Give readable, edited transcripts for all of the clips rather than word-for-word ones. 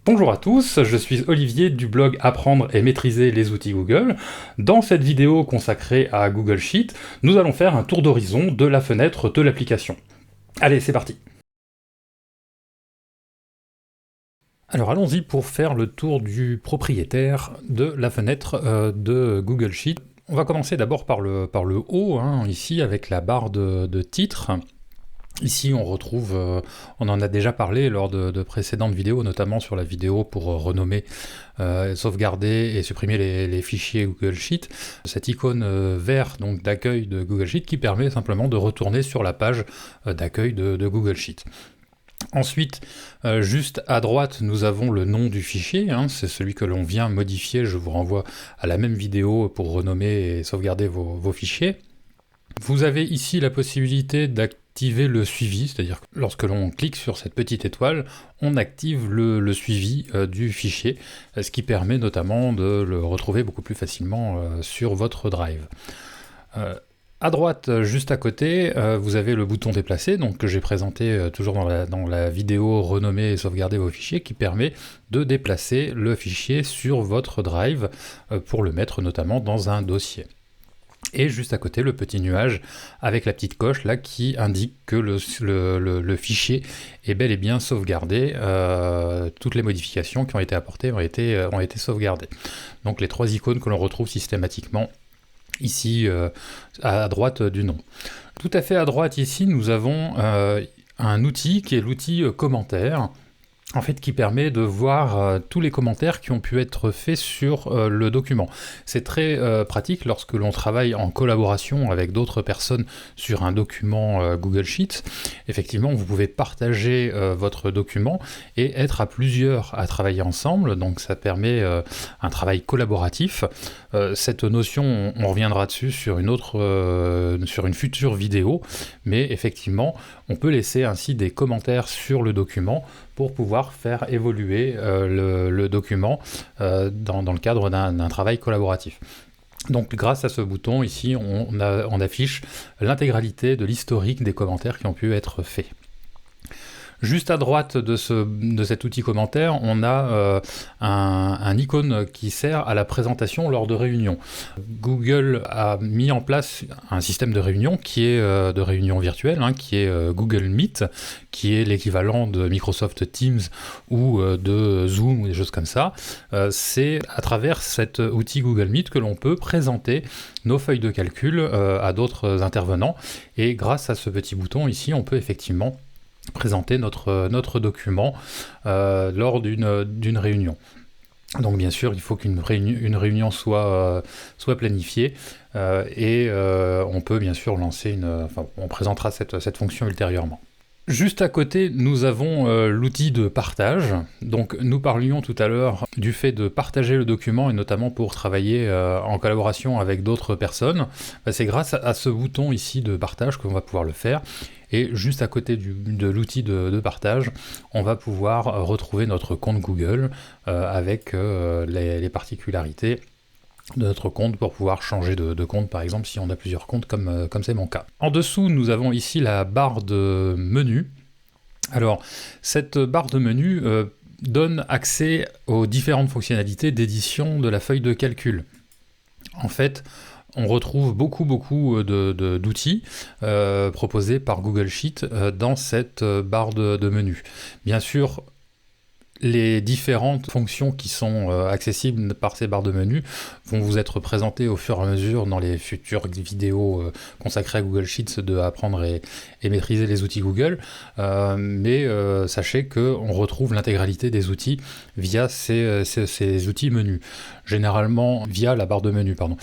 Bonjour à tous, je suis Olivier du blog Apprendre et maîtriser les outils Google. Dans cette vidéo consacrée à Google Sheet, nous allons faire un tour d'horizon de la fenêtre de l'application. Allez, c'est parti. Alors allons-y pour faire le tour du propriétaire de la fenêtre de Google Sheet. On va commencer d'abord par le haut, ici avec la barre de titre. Ici, on retrouve, on en a déjà parlé lors de précédentes vidéos, notamment sur la vidéo pour renommer, sauvegarder et supprimer les fichiers Google Sheet. Cette icône vert donc d'accueil de Google Sheet qui permet simplement de retourner sur la page d'accueil de Google Sheet. Ensuite, juste à droite, nous avons le nom du fichier, c'est celui que l'on vient modifier. Je vous renvoie à la même vidéo pour renommer et sauvegarder vos fichiers. Vous avez ici la possibilité d'activer le suivi, c'est-à-dire que lorsque l'on clique sur cette petite étoile, on active le suivi du fichier, ce qui permet notamment de le retrouver beaucoup plus facilement sur votre Drive. À droite, juste à côté, vous avez le bouton déplacer, donc que j'ai présenté toujours dans la vidéo renommer et sauvegarder vos fichiers, qui permet de déplacer le fichier sur votre Drive pour le mettre notamment dans un dossier. Et juste à côté, le petit nuage avec la petite coche là qui indique que le fichier est bel et bien sauvegardé. Toutes les modifications qui ont été apportées ont été sauvegardées. Donc les trois icônes que l'on retrouve systématiquement ici à droite du nom. Tout à fait à droite ici, nous avons un outil qui est l'outil commentaire. En fait, qui permet de voir tous les commentaires qui ont pu être faits sur le document. C'est très pratique lorsque l'on travaille en collaboration avec d'autres personnes sur un document Google Sheets. Effectivement, vous pouvez partager votre document et être à plusieurs à travailler ensemble, donc ça permet un travail collaboratif. Cette notion, on reviendra dessus sur sur une future vidéo, mais effectivement, on peut laisser ainsi des commentaires sur le document pour pouvoir faire évoluer le document dans le cadre d'un travail collaboratif. Donc grâce à ce bouton ici, on affiche l'intégralité de l'historique des commentaires qui ont pu être faits. Juste à droite de cet outil commentaire, on a un icône qui sert à la présentation lors de réunions. Google a mis en place un système de réunion qui est de réunion virtuelle, qui est Google Meet, qui est l'équivalent de Microsoft Teams ou de Zoom ou des choses comme ça. C'est à travers cet outil Google Meet que l'on peut présenter nos feuilles de calcul à d'autres intervenants. Et grâce à ce petit bouton ici, on peut effectivement présenter notre document lors d'une réunion. Donc bien sûr, il faut qu'une réunion soit planifiée et on peut bien sûr lancer on présentera cette fonction ultérieurement. Juste à côté, nous avons l'outil de partage. Donc nous parlions tout à l'heure du fait de partager le document et notamment pour travailler en collaboration avec d'autres personnes. C'est grâce à ce bouton ici de partage qu'on va pouvoir le faire. Et juste à côté de l'outil de partage, on va pouvoir retrouver notre compte Google avec les particularités de notre compte pour pouvoir changer de compte, par exemple, si on a plusieurs comptes, comme c'est mon cas. En dessous, nous avons ici la barre de menu. Alors, cette barre de menu donne accès aux différentes fonctionnalités d'édition de la feuille de calcul. En fait, on retrouve beaucoup d'outils proposés par Google Sheet dans cette barre de menu. Bien sûr, les différentes fonctions qui sont accessibles par ces barres de menu vont vous être présentées au fur et à mesure dans les futures vidéos consacrées à Google Sheets de apprendre et maîtriser les outils Google. Mais sachez qu'on retrouve l'intégralité des outils via ces outils menus. Généralement, via la barre de menu, pardon.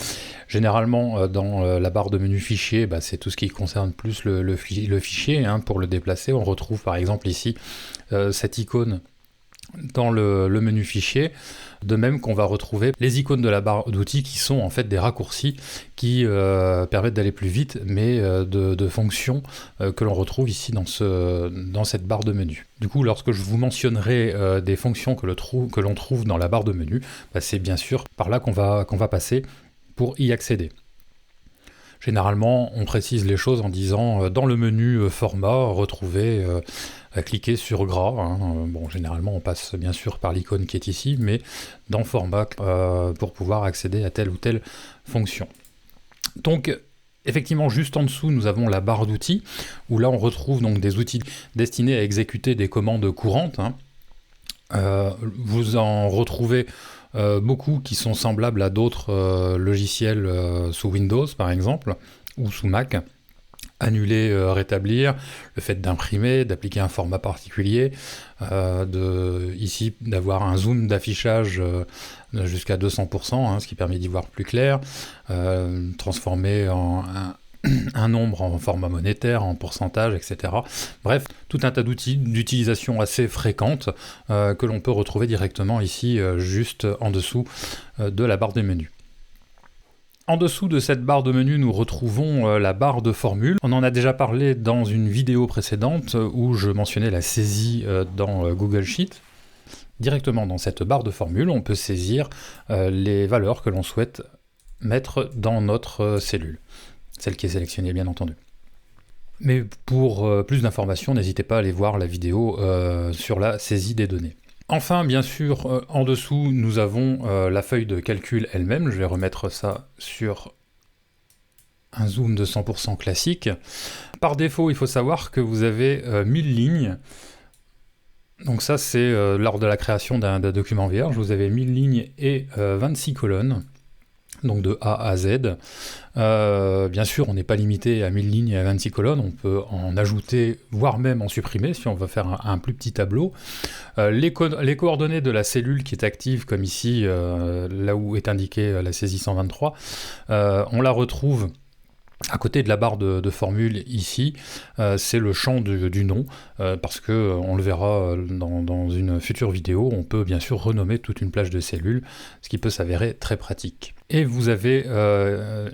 Généralement, dans la barre de menu fichier, c'est tout ce qui concerne plus le fichier. Pour le déplacer, on retrouve par exemple ici cette icône dans le menu fichier, de même qu'on va retrouver les icônes de la barre d'outils qui sont en fait des raccourcis qui permettent d'aller plus vite, mais de fonctions que l'on retrouve ici dans cette barre de menu. Du coup, lorsque je vous mentionnerai des fonctions que l'on trouve dans la barre de menu, c'est bien sûr par là qu'on va passer pour y accéder. Généralement, on précise les choses en disant dans le menu format, retrouvez cliquer sur gras. Bon, généralement, on passe bien sûr par l'icône qui est ici, mais dans format pour pouvoir accéder à telle ou telle fonction. Donc, effectivement, juste en dessous, nous avons la barre d'outils, où là, on retrouve donc des outils destinés à exécuter des commandes courantes. Vous en retrouvez beaucoup qui sont semblables à d'autres logiciels sous Windows, par exemple, ou sous Mac. Annuler, rétablir, le fait d'imprimer, d'appliquer un format particulier, ici d'avoir un zoom d'affichage jusqu'à 200%, ce qui permet d'y voir plus clair, transformer un nombre en format monétaire, en pourcentage, etc. Bref, tout un tas d'outils d'utilisation assez fréquente que l'on peut retrouver directement ici, juste en dessous de la barre des menus. En dessous de cette barre de menu, nous retrouvons la barre de formule. On en a déjà parlé dans une vidéo précédente où je mentionnais la saisie dans Google Sheet. Directement dans cette barre de formule, on peut saisir les valeurs que l'on souhaite mettre dans notre cellule. Celle qui est sélectionnée, bien entendu. Mais pour plus d'informations, n'hésitez pas à aller voir la vidéo sur la saisie des données. Enfin, bien sûr, en dessous, nous avons la feuille de calcul elle-même. Je vais remettre ça sur un zoom de 100% classique. Par défaut, il faut savoir que vous avez 1000 lignes. Donc ça, c'est lors de la création d'un document vierge. Vous avez 1000 lignes et 26 colonnes. Donc de A à Z. Bien sûr, on n'est pas limité à 1000 lignes et à 26 colonnes, on peut en ajouter, voire même en supprimer, si on veut faire un plus petit tableau. Les coordonnées de la cellule qui est active, comme ici, là où est indiquée la saisie 123, on la retrouve à côté de la barre de formule ici, c'est le champ du nom, parce que on le verra dans une future vidéo, on peut bien sûr renommer toute une plage de cellules, ce qui peut s'avérer très pratique. Et vous avez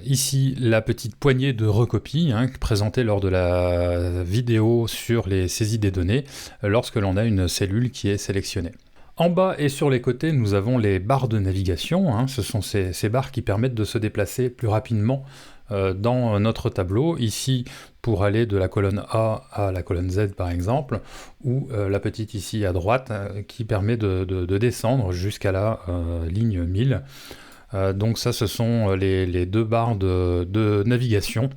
ici la petite poignée de recopie présentée lors de la vidéo sur les saisies des données, lorsque l'on a une cellule qui est sélectionnée. En bas et sur les côtés, nous avons les barres de navigation, ce sont ces barres qui permettent de se déplacer plus rapidement dans notre tableau, ici pour aller de la colonne A à la colonne Z par exemple, ou la petite ici à droite qui permet de descendre jusqu'à la ligne 1000. Donc ça, ce sont les deux barres de navigation.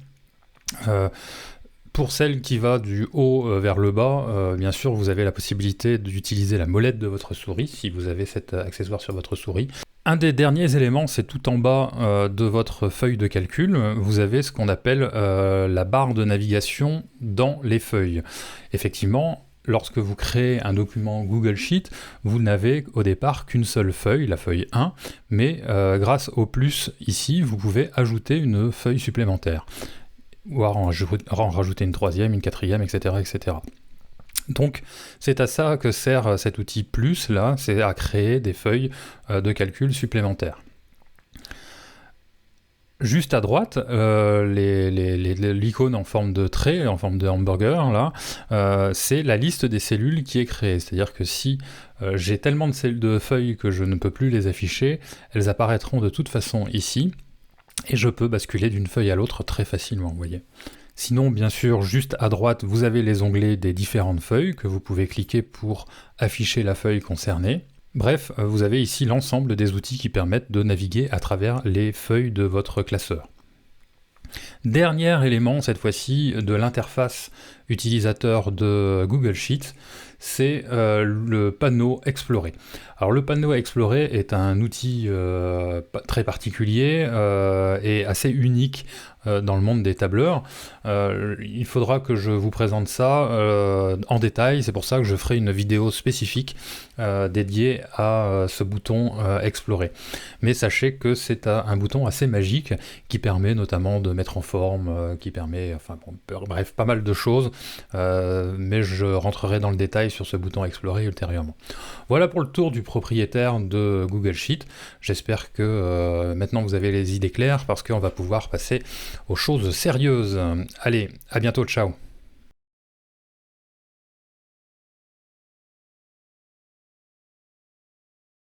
Pour celle qui va du haut vers le bas, bien sûr, vous avez la possibilité d'utiliser la molette de votre souris, si vous avez cet accessoire sur votre souris. Un des derniers éléments, c'est tout en bas de votre feuille de calcul, vous avez ce qu'on appelle la barre de navigation dans les feuilles. Effectivement, lorsque vous créez un document Google Sheet, vous n'avez au départ qu'une seule feuille, la feuille 1, mais grâce au plus ici, vous pouvez ajouter une feuille supplémentaire, voire en rajouter une troisième, une quatrième, etc., etc. Donc c'est à ça que sert cet outil plus là, c'est à créer des feuilles de calcul supplémentaires. Juste à droite, l'icône en forme de trait, en forme de hamburger, là, c'est la liste des cellules qui est créée. C'est-à-dire que si j'ai tellement de feuilles que je ne peux plus les afficher, elles apparaîtront de toute façon ici, et je peux basculer d'une feuille à l'autre très facilement, vous voyez. Sinon, bien sûr, juste à droite, vous avez les onglets des différentes feuilles que vous pouvez cliquer pour afficher la feuille concernée. Bref, vous avez ici l'ensemble des outils qui permettent de naviguer à travers les feuilles de votre classeur. Dernier élément, cette fois-ci, de l'interface utilisateur de Google Sheets, c'est le panneau Explorer. Alors le panneau Explorer est un outil très particulier et assez unique dans le monde des tableurs. Il faudra que je vous présente ça en détail, c'est pour ça que je ferai une vidéo spécifique dédiée à ce bouton Explorer. Mais sachez que c'est un bouton assez magique qui permet notamment de mettre en forme, qui permet, bref, pas mal de choses, mais je rentrerai dans le détail sur ce bouton Explorer ultérieurement. Voilà pour le tour du propriétaire de Google Sheet. J'espère que maintenant vous avez les idées claires parce qu'on va pouvoir passer aux choses sérieuses. Allez, à bientôt, ciao.